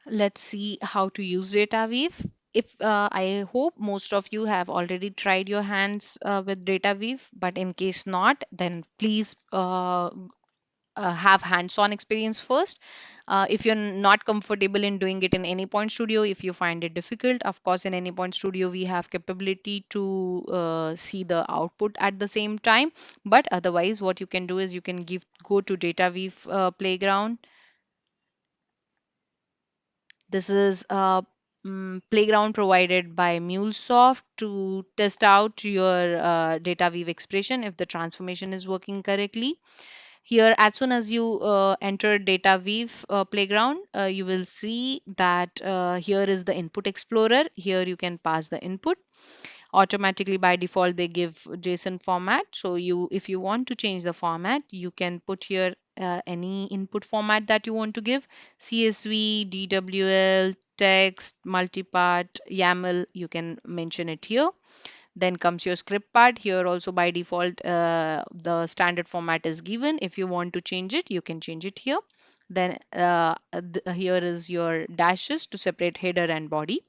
Let's see how to use DataWeave. If I hope most of you have already tried your hands with DataWeave, but in case not, then please have hands-on experience first. If you're not comfortable in doing it in Anypoint Studio, if you find it difficult, of course, in Anypoint Studio we have capability to see the output at the same time. But otherwise, what you can do is you can go to DataWeave Playground. This is a playground provided by MuleSoft to test out your DataWeave expression if the transformation is working correctly. Here, as soon as you enter DataWeave playground, you will see that here is the input explorer. Here you can pass the input. Automatically by default they give JSON format, so if you want to change the format, you can put here any input format that you want to give: CSV, DWL, text, multipart, YAML. You can mention it here. Then comes your script part. Here also by default the standard format is given. If you want to change it, you can change it here. Then here is your dashes to separate header and body.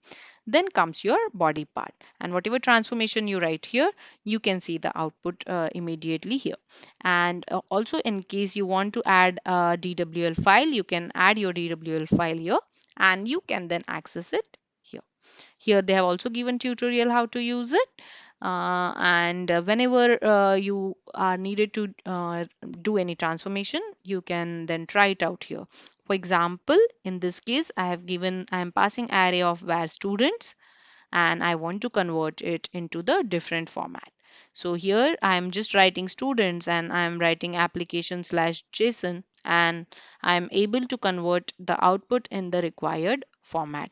Then comes your body part, and whatever transformation you write here, you can see the output immediately here. And also, in case you want to add a DWL file, you can add your DWL file here, and you can then access it here. Here they have also given tutorial how to use it. And whenever you are needed to do any transformation, you can then try it out here. For example, in this case, I am passing array of where students, and I want to convert it into the different format. So here I am just writing students and I am writing application slash JSON, and I am able to convert the output in the required format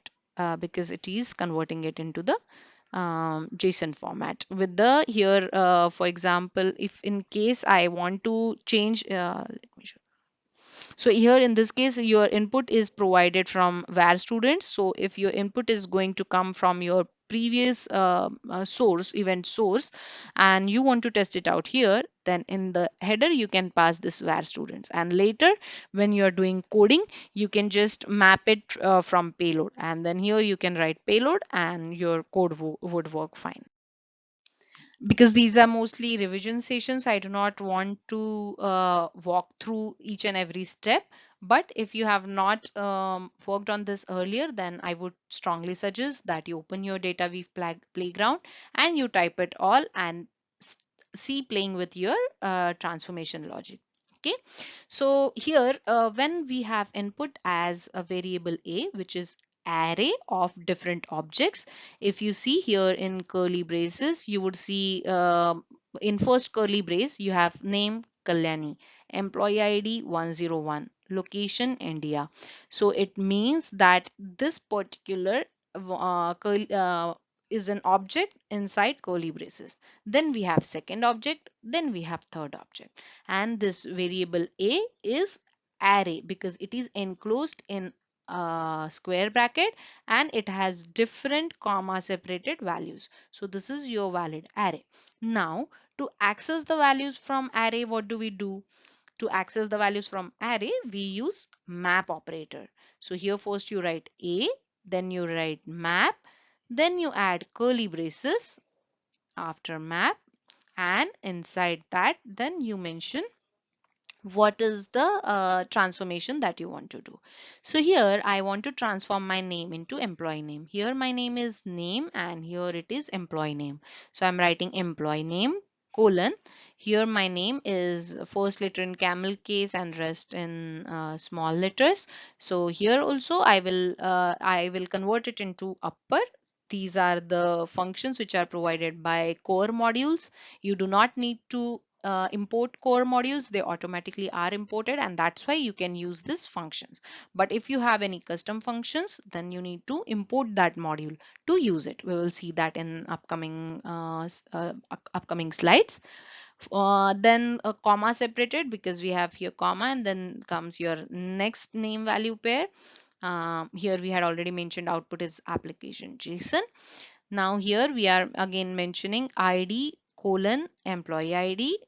because it is converting it into the JSON format. With the here, for example, if in case I want to change, let me show. So here in this case, your input is provided from where students. So if your input is going to come from your previous event source, and you want to test it out here, then in the header, you can pass this where students. And later, when you're doing coding, you can just map it from payload. And then here you can write payload and your code would work fine. Because these are mostly revision sessions, I do not want to walk through each and every step. But if you have not worked on this earlier, then I would strongly suggest that you open your DataWeave playground and you type it all and see playing with your transformation logic. Okay, so here when we have input as a variable a, which is array of different objects. If you see here in curly braces, you would see in first curly brace you have name Kalyani, employee ID 101, location India. So it means that this particular is an object inside curly braces. Then we have second object, then we have third object, and this variable a is array because it is enclosed in square bracket and it has different comma separated values. So this is your valid array. Now to access the values from array, what do we do? To access the values from array, we use map operator. So here first you write a, then you write map, then you add curly braces after map, and inside that then you mention what is the transformation that you want to do. So here I want to transform my name into employee name. Here my name is name and here it is employee name. So I'm writing employee name colon. Here my name is first letter in camel case and rest in small letters. So here also I will convert it into upper. These are the functions which are provided by core modules. You do not need to import core modules. They automatically are imported, and that's why you can use these functions. But if you have any custom functions, then you need to import that module to use it. We will see that in upcoming slides. Then a comma separated because we have here comma and then comes your next name value pair. Here we had already mentioned output is application JSON. Now here we are again mentioning ID colon employee ID.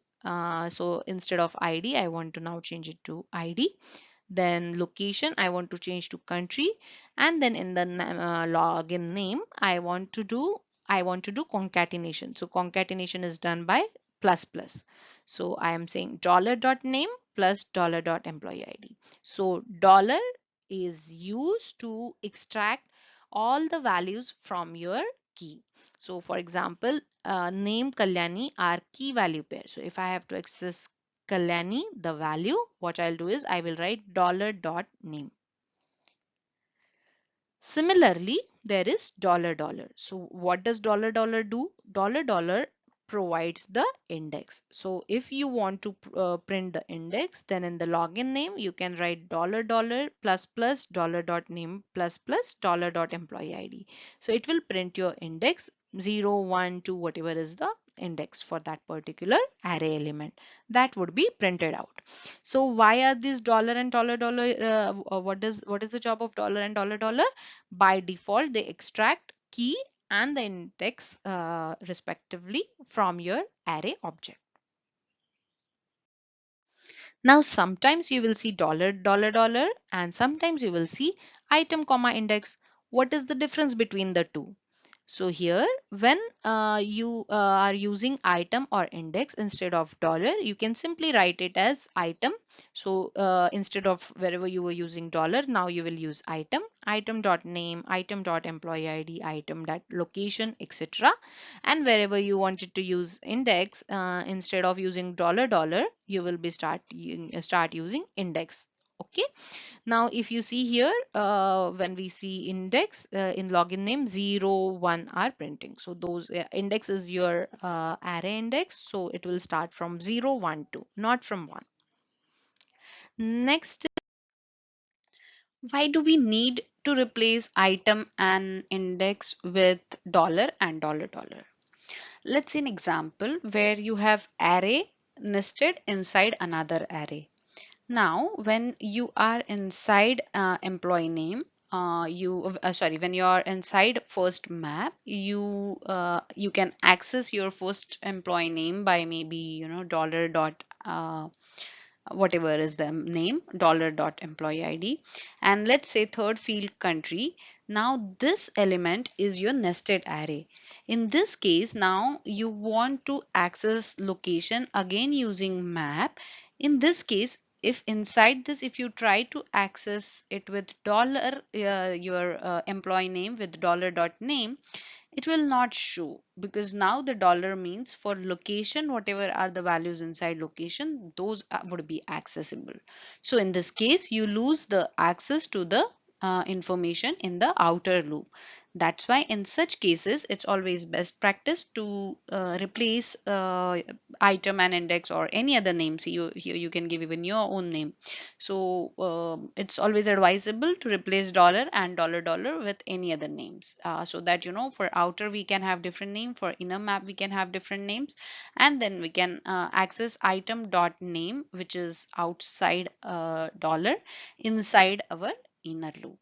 So instead of ID, I want to now change it to ID. Then location, I want to change to country. And then in the login name, I want to do concatenation. So concatenation is done by plus plus. So I am saying dollar dot name plus dollar dot employee ID. So dollar is used to extract all the values from your key. So for example, name Kalyani are key value pair. So if I have to access Kalyani, the value, what I'll do is I will write dollar dot name. Similarly, there is dollar dollar. So what does dollar dollar do? Dollar dollar provides the index. So if you want to print the index, then in the login name, you can write dollar dollar plus plus dollar dot name plus plus dollar dot employee ID. So it will print your index 0, 1, 2, whatever is the index for that particular array element. That would be printed out. So why are these dollar and dollar dollar? What is the job of dollar and dollar dollar? By default, they extract key and the index respectively from your array object. Now, sometimes you will see dollar, dollar, dollar, and sometimes you will see item, comma, index. What is the difference between the two? So here, when you are using item or index instead of dollar, you can simply write it as item. So instead of wherever you were using dollar, now you will use item, item dot name, item dot employee ID, item dot location, etc. And wherever you wanted to use index, instead of using dollar dollar, you will be start using index. Okay. Now, if you see here, when we see index in login name 0, 1 are printing. So those index is your array index. So it will start from 0, 1, 2, not from 1. Next, why do we need to replace item and index with dollar and dollar dollar? Let's see an example where you have array nested inside another array. Now, when you are inside employee name, when you are inside first map, you can access your first employee name by maybe dollar dot whatever is the name, dollar dot employee ID, and let's say third field country. Now this element is your nested array. In this case, now you want to access location again using map. In this case, if inside this, if you try to access it with dollar your employee name with dollar dot name, it will not show, because now the dollar means for location, whatever are the values inside location, those would be accessible. So in this case, you lose the access to the information in the outer loop. That's why in such cases, it's always best practice to replace item and index or any other name. See, here you can give even your own name. So it's always advisable to replace dollar and dollar dollar with any other names, so that for outer we can have different name, for inner map we can have different names, and then we can access item dot name, which is outside dollar inside our inner loop.